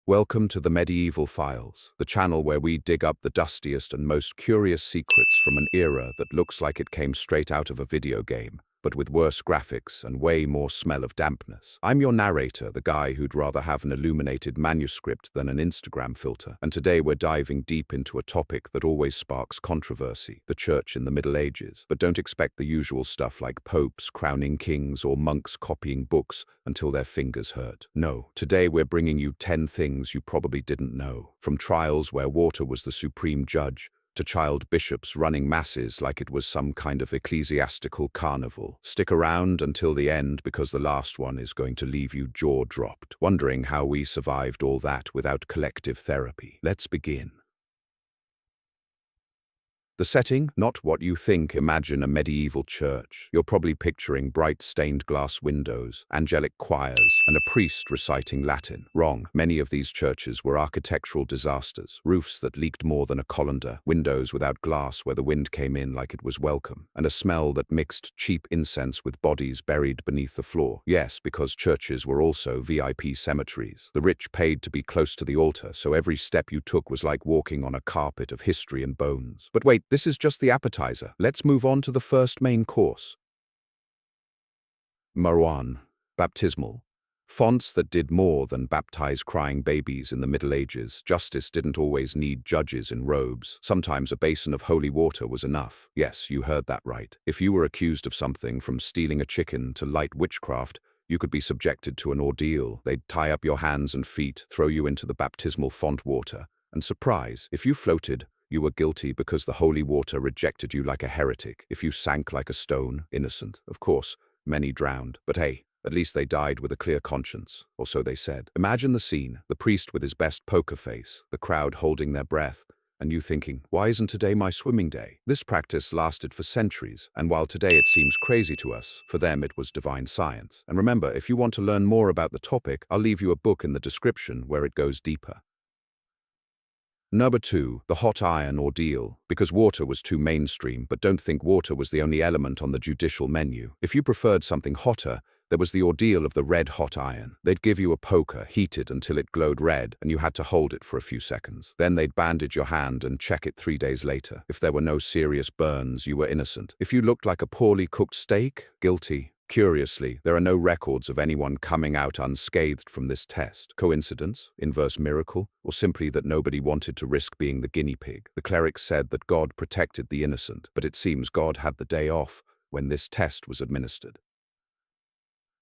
Welcome to the Medieval Files, the channel where we dig up the dustiest and most curious secrets from an era that looks like it came straight out of a video game, but with worse graphics and way more smell of dampness. I'm your narrator, the guy who'd rather have an illuminated manuscript than an Instagram filter, and today we're diving deep into a topic that always sparks controversy, the church in the Middle Ages. But don't expect the usual stuff like popes crowning kings or monks copying books until their fingers hurt. No, today we're bringing you 10 things you probably didn't know. From trials where water was the supreme judge, to child bishops running masses like it was some kind of ecclesiastical carnival. Stick around until the end because the last one is going to leave you jaw-dropped, wondering how we survived all that without collective therapy. Let's begin. The setting, not what you think. Imagine a medieval church. You're probably picturing bright stained glass windows, angelic choirs, and a priest reciting Latin. Wrong. Many of these churches were architectural disasters. Roofs that leaked more than a colander, windows without glass where the wind came in like it was welcome, and a smell that mixed cheap incense with bodies buried beneath the floor. Yes, because churches were also VIP cemeteries. The rich paid to be close to the altar, so every step you took was like walking on a carpet of history and bones. But wait, this is just the appetizer. Let's move on to the first main course. Marwan, baptismal. Fonts that did more than baptize crying babies in the Middle Ages. Justice didn't always need judges in robes. Sometimes a basin of holy water was enough. Yes, you heard that right. If you were accused of something from stealing a chicken to light witchcraft, you could be subjected to an ordeal. They'd tie up your hands and feet, throw you into the baptismal font water, and surprise, if you floated, you were guilty because the holy water rejected you like a heretic. If you sank like a stone, innocent. Of course, many drowned. But hey, at least they died with a clear conscience, or so they said. Imagine the scene, the priest with his best poker face, the crowd holding their breath, and you thinking, why isn't today my swimming day? This practice lasted for centuries, and while today it seems crazy to us, for them it was divine science. And remember, if you want to learn more about the topic, I'll leave you a book in the description where it goes deeper. Number 2, the hot iron ordeal. Because water was too mainstream, but don't think water was the only element on the judicial menu. If you preferred something hotter, there was the ordeal of the red hot iron. They'd give you a poker, heated until it glowed red, and you had to hold it for a few seconds. Then they'd bandage your hand and check it 3 days later. If there were no serious burns, you were innocent. If you looked like a poorly cooked steak, guilty. Curiously, there are no records of anyone coming out unscathed from this test. Coincidence? Inverse miracle? Or simply that nobody wanted to risk being the guinea pig? The clerics said that God protected the innocent, but it seems God had the day off when this test was administered.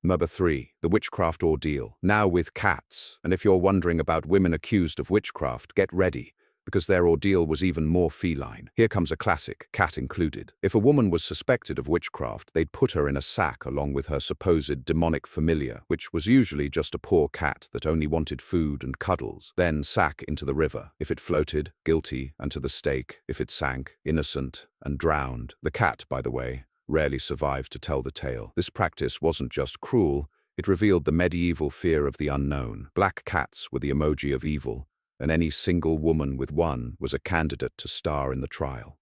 Number 3, the witchcraft ordeal. Now with cats. And if you're wondering about women accused of witchcraft, get ready, because their ordeal was even more feline. Here comes a classic, cat included. If a woman was suspected of witchcraft, they'd put her in a sack along with her supposed demonic familiar, which was usually just a poor cat that only wanted food and cuddles. Then sack into the river. If it floated, guilty, and to the stake. If it sank, innocent, and drowned. The cat, by the way, rarely survived to tell the tale. This practice wasn't just cruel, it revealed the medieval fear of the unknown. Black cats were the emoji of evil, and any single woman with one was a candidate to star in the trial.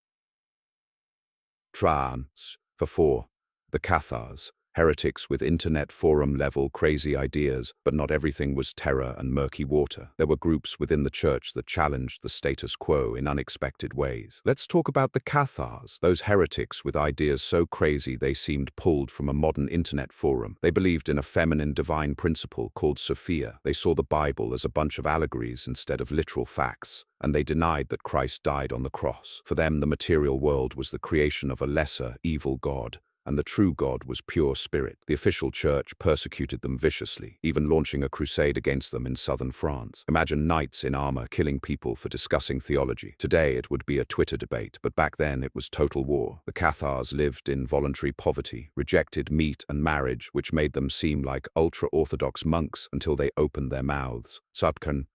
Trans. For 4, the Cathars. Heretics with internet forum-level crazy ideas, but not everything was terror and murky water. There were groups within the church that challenged the status quo in unexpected ways. Let's talk about the Cathars, those heretics with ideas so crazy they seemed pulled from a modern internet forum. They believed in a feminine divine principle called Sophia. They saw the Bible as a bunch of allegories instead of literal facts, and they denied that Christ died on the cross. For them, the material world was the creation of a lesser, evil God, and the true God was pure spirit. The official church persecuted them viciously, even launching a crusade against them in southern France. Imagine knights in armor killing people for discussing theology. Today it would be a Twitter debate, but back then it was total war. The Cathars lived in voluntary poverty, rejected meat and marriage, which made them seem like ultra-orthodox monks until they opened their mouths. Sadkan.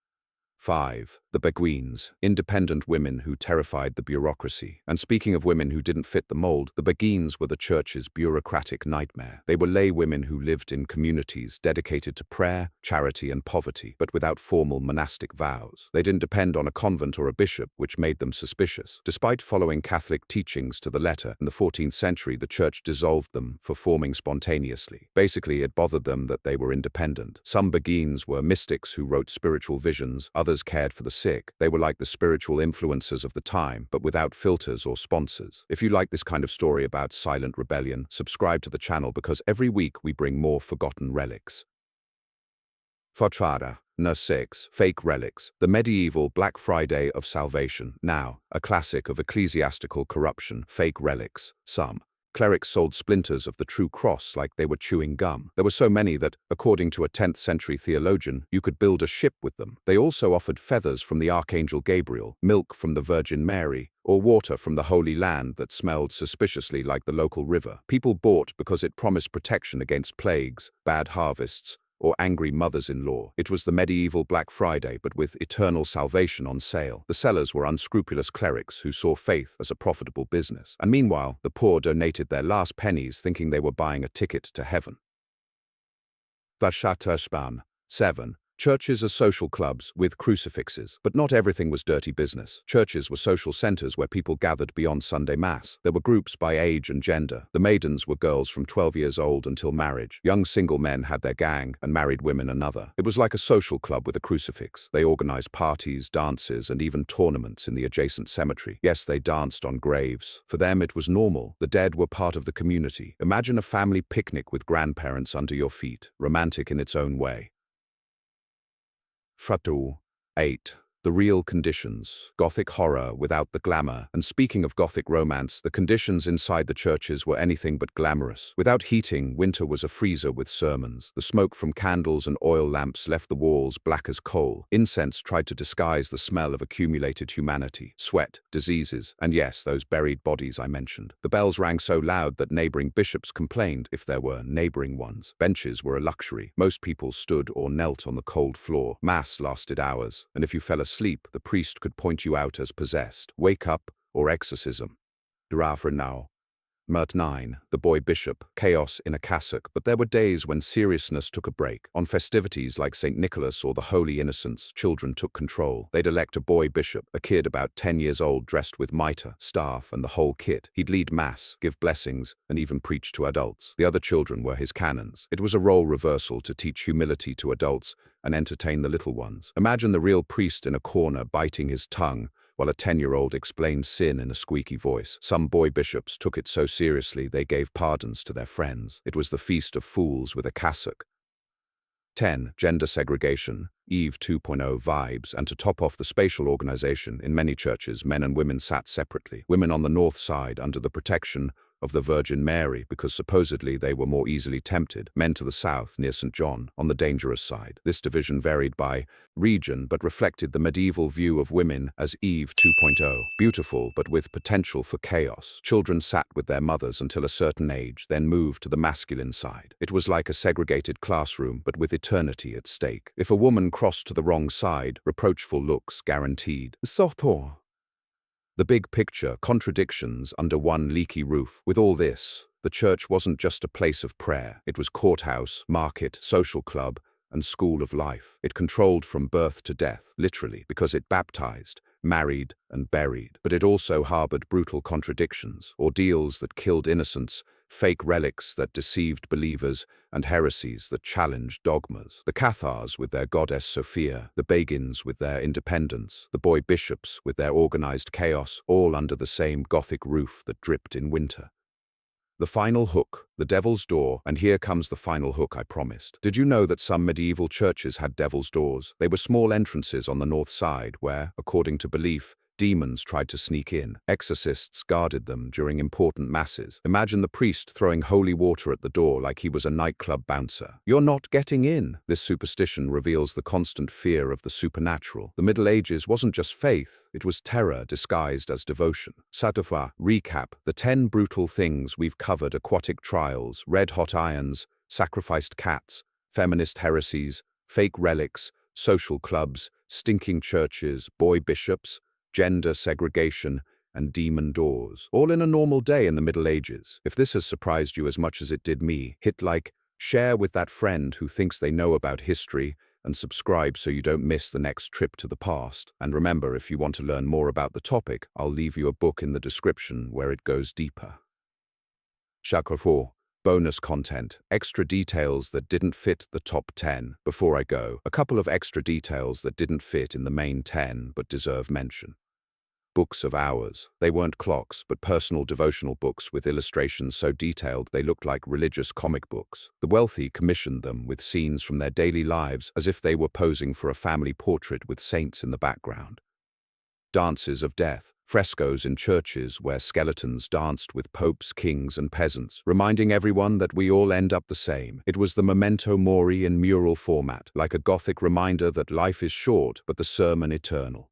5. The Beguines, independent women who terrified the bureaucracy. And speaking of women who didn't fit the mold, the Beguines were the church's bureaucratic nightmare. They were lay women who lived in communities dedicated to prayer, charity, and poverty, but without formal monastic vows. They didn't depend on a convent or a bishop, which made them suspicious. Despite following Catholic teachings to the letter, in the 14th century the church dissolved them for forming spontaneously. Basically, it bothered them that they were independent. Some Beguines were mystics who wrote spiritual visions, others cared for the sick. They were like the spiritual influencers of the time, but without filters or sponsors. If you like this kind of story about silent rebellion, subscribe to the channel because every week we bring more forgotten relics. Fachada. No. 6. Fake relics. The medieval Black Friday of salvation. Now, a classic of ecclesiastical corruption. Fake relics. Some clerics sold splinters of the true cross like they were chewing gum. There were so many that, according to a 10th century theologian, you could build a ship with them. They also offered feathers from the Archangel Gabriel, milk from the Virgin Mary, or water from the Holy Land that smelled suspiciously like the local river. People bought because it promised protection against plagues, bad harvests, or angry mothers-in-law. It was the medieval Black Friday, but with eternal salvation on sale. The sellers were unscrupulous clerics who saw faith as a profitable business. And meanwhile, the poor donated their last pennies thinking they were buying a ticket to heaven. Vashaterspan. 7. Churches are social clubs with crucifixes. But not everything was dirty business. Churches were social centers where people gathered beyond Sunday Mass. There were groups by age and gender. The maidens were girls from 12 years old until marriage. Young single men had their gang, and married women another. It was like a social club with a crucifix. They organized parties, dances, and even tournaments in the adjacent cemetery. Yes, they danced on graves. For them, it was normal. The dead were part of the community. Imagine a family picnic with grandparents under your feet. Romantic in its own way. Fratu. 8. The real conditions. Gothic horror without the glamour. And speaking of Gothic romance, the conditions inside the churches were anything but glamorous. Without heating, winter was a freezer with sermons. The smoke from candles and oil lamps left the walls black as coal. Incense tried to disguise the smell of accumulated humanity, sweat, diseases, and yes, those buried bodies I mentioned. The bells rang so loud that neighboring bishops complained, if there were neighboring ones. Benches were a luxury. Most people stood or knelt on the cold floor. Mass lasted hours, and if you fell asleep, the priest could point you out as possessed. Wake up, or exorcism. Durafra now. Mert 9. The boy bishop. Chaos in a cassock. But there were days when seriousness took a break. On festivities like St. Nicholas or the Holy Innocents, children took control. They'd elect a boy bishop, a kid about 10 years old dressed with mitre, staff, and the whole kit. He'd lead mass, give blessings, and even preach to adults. The other children were his canons. It was a role reversal to teach humility to adults and entertain the little ones. Imagine the real priest in a corner biting his tongue, while a 10-year-old explained sin in a squeaky voice. Some boy bishops took it so seriously they gave pardons to their friends. It was the feast of fools with a cassock. 10. Gender segregation. Eve 2.0 vibes, and to top off the spatial organization, in many churches, men and women sat separately. Women on the north side under the protection of the Virgin Mary because supposedly they were more easily tempted. Men to the south near St. John on the dangerous side. This division varied by region but reflected the medieval view of women as Eve 2.0, beautiful but with potential for chaos. Children sat with their mothers until a certain age, then moved to the masculine side. It was like a segregated classroom but with eternity at stake. If a woman crossed to the wrong side, reproachful looks guaranteed. Sotor. The big picture, contradictions under one leaky roof. With all this, the church wasn't just a place of prayer. It was courthouse, market, social club, and school of life. It controlled from birth to death, literally, because it baptized, married, and buried. But it also harbored brutal contradictions, ordeals that killed innocents, fake relics that deceived believers, and heresies that challenged dogmas. The Cathars with their goddess Sophia, the Beguines with their independence, the boy bishops with their organized chaos, all under the same Gothic roof that dripped in winter. The final hook, the devil's door, and here comes the final hook I promised. Did you know that some medieval churches had devil's doors? They were small entrances on the north side where, according to belief, demons tried to sneak in. Exorcists guarded them during important masses. Imagine the priest throwing holy water at the door like he was a nightclub bouncer. You're not getting in. This superstition reveals the constant fear of the supernatural. The Middle Ages wasn't just faith, it was terror disguised as devotion. Sadafa. Recap. The 10 brutal things we've covered: aquatic trials, red-hot irons, sacrificed cats, feminist heresies, fake relics, social clubs, stinking churches, boy bishops, gender segregation, and demon doors, all in a normal day in the Middle Ages. If this has surprised you as much as it did me, hit like, share with that friend who thinks they know about history, and subscribe so you don't miss the next trip to the past. And remember, if you want to learn more about the topic, I'll leave you a book in the description where it goes deeper. Chapter 4. Bonus content, extra details that didn't fit the top 10. Before I go, a couple of extra details that didn't fit in the main 10 but deserve mention. Books of hours. They weren't clocks, but personal devotional books with illustrations so detailed they looked like religious comic books. The wealthy commissioned them with scenes from their daily lives as if they were posing for a family portrait with saints in the background. Dances of death. Frescoes in churches where skeletons danced with popes, kings, and peasants, reminding everyone that we all end up the same. It was the memento mori in mural format, like a Gothic reminder that life is short but the sermon eternal.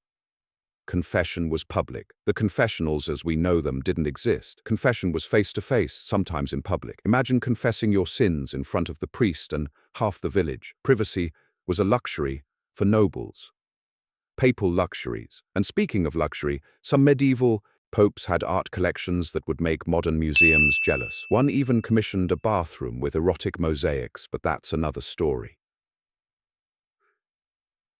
Confession was public. The confessionals as we know them didn't exist. Confession was face-to-face, sometimes in public. Imagine confessing your sins in front of the priest and half the village. Privacy was a luxury for nobles. Papal luxuries. And speaking of luxury, some medieval popes had art collections that would make modern museums jealous. One even commissioned a bathroom with erotic mosaics, but that's another story.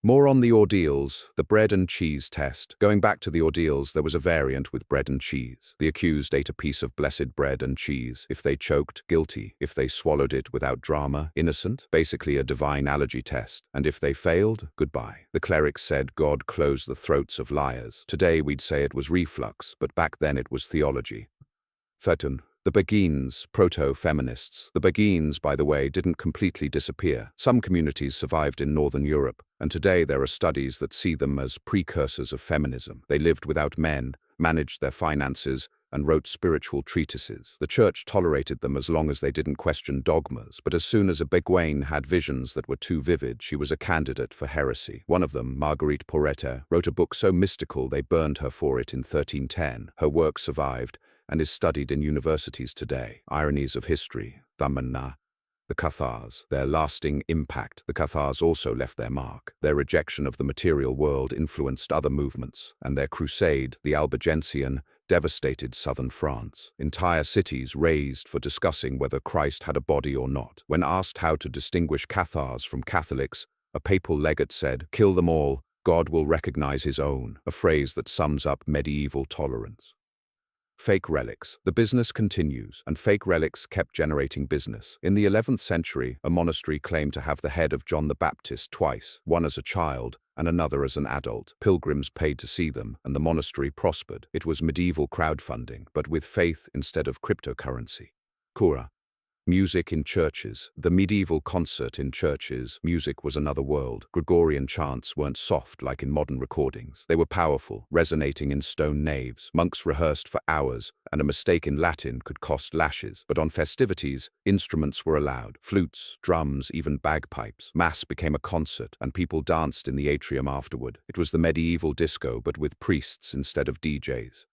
More on the ordeals, the bread and cheese test. Going back to the ordeals, there was a variant with bread and cheese. The accused ate a piece of blessed bread and cheese. If they choked, guilty. If they swallowed it without drama, innocent. Basically a divine allergy test. And if they failed, goodbye. The clerics said God closed the throats of liars. Today we'd say it was reflux, but back then it was theology. Fetun. The Beguines, proto-feminists. The Beguines, by the way, didn't completely disappear. Some communities survived in Northern Europe, and today there are studies that see them as precursors of feminism. They lived without men, managed their finances, and wrote spiritual treatises. The church tolerated them as long as they didn't question dogmas, but as soon as a Beguine had visions that were too vivid, she was a candidate for heresy. One of them, Marguerite Porrette, wrote a book so mystical they burned her for it in 1310. Her work survived, and is studied in universities today. Ironies of history. Thamana. The Cathars. Their lasting impact. The Cathars also left their mark. Their rejection of the material world influenced other movements, and their crusade, the Albigensian, devastated southern France. Entire cities razed for discussing whether Christ had a body or not. When asked how to distinguish Cathars from Catholics, a papal legate said, "Kill them all, God will recognize his own," a phrase that sums up medieval tolerance. Fake relics. The business continues, and fake relics kept generating business. In the 11th century, a monastery claimed to have the head of John the Baptist twice, one as a child and another as an adult. Pilgrims paid to see them, and the monastery prospered. It was medieval crowdfunding, but with faith instead of cryptocurrency. Kura. Music in churches. The medieval concert in churches, music was another world. Gregorian chants weren't soft like in modern recordings. They were powerful, resonating in stone naves. Monks rehearsed for hours, and a mistake in Latin could cost lashes. But on festivities, instruments were allowed. Flutes, drums, even bagpipes. Mass became a concert, and people danced in the atrium afterward. It was the medieval disco, but with priests instead of DJs.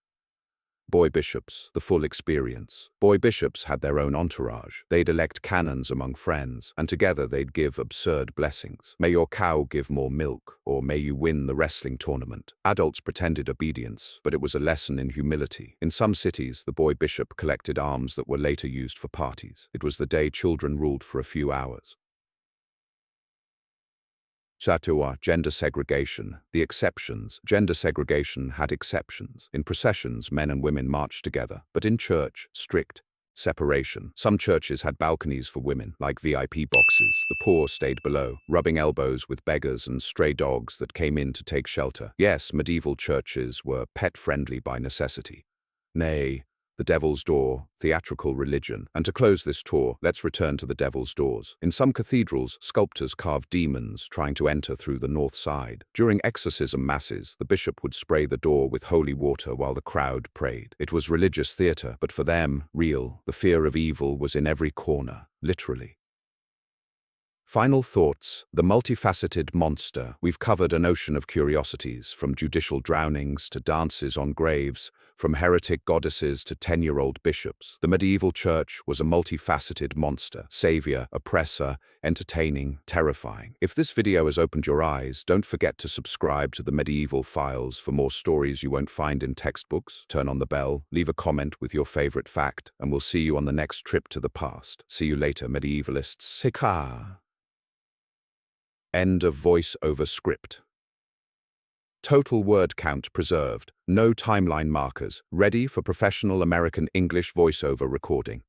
Boy bishops, the full experience. Boy bishops had their own entourage. They'd elect canons among friends, and together they'd give absurd blessings. May your cow give more milk, or may you win the wrestling tournament. Adults pretended obedience, but it was a lesson in humility. In some cities, the boy bishop collected alms that were later used for parties. It was the day children ruled for a few hours. Chatua, gender segregation. The exceptions. Gender segregation had exceptions. In processions, men and women marched together, but in church, strict separation. Some churches had balconies for women, like VIP boxes. The poor stayed below, rubbing elbows with beggars and stray dogs that came in to take shelter. Yes, medieval churches were pet-friendly by necessity. Nay, the Devil's Door, theatrical religion. And to close this tour, let's return to the Devil's Doors. In some cathedrals, sculptors carved demons trying to enter through the north side. During exorcism masses, the bishop would spray the door with holy water while the crowd prayed. It was religious theater, but for them, real. The fear of evil was in every corner, literally. Final thoughts. The multifaceted monster. We've covered an ocean of curiosities, from judicial drownings to dances on graves, From heretic goddesses to 10-year-old bishops, the medieval church was a multifaceted monster: savior, oppressor, entertaining, terrifying. If this video has opened your eyes, don't forget to subscribe to the Medieval Files for more stories you won't find in textbooks. Turn on the bell, leave a comment with your favorite fact, and we'll see you on the next trip to the past. See you later, medievalists. Hika. End of voice-over script. Total word count preserved. No timeline markers. Ready for professional American English voice-over recording.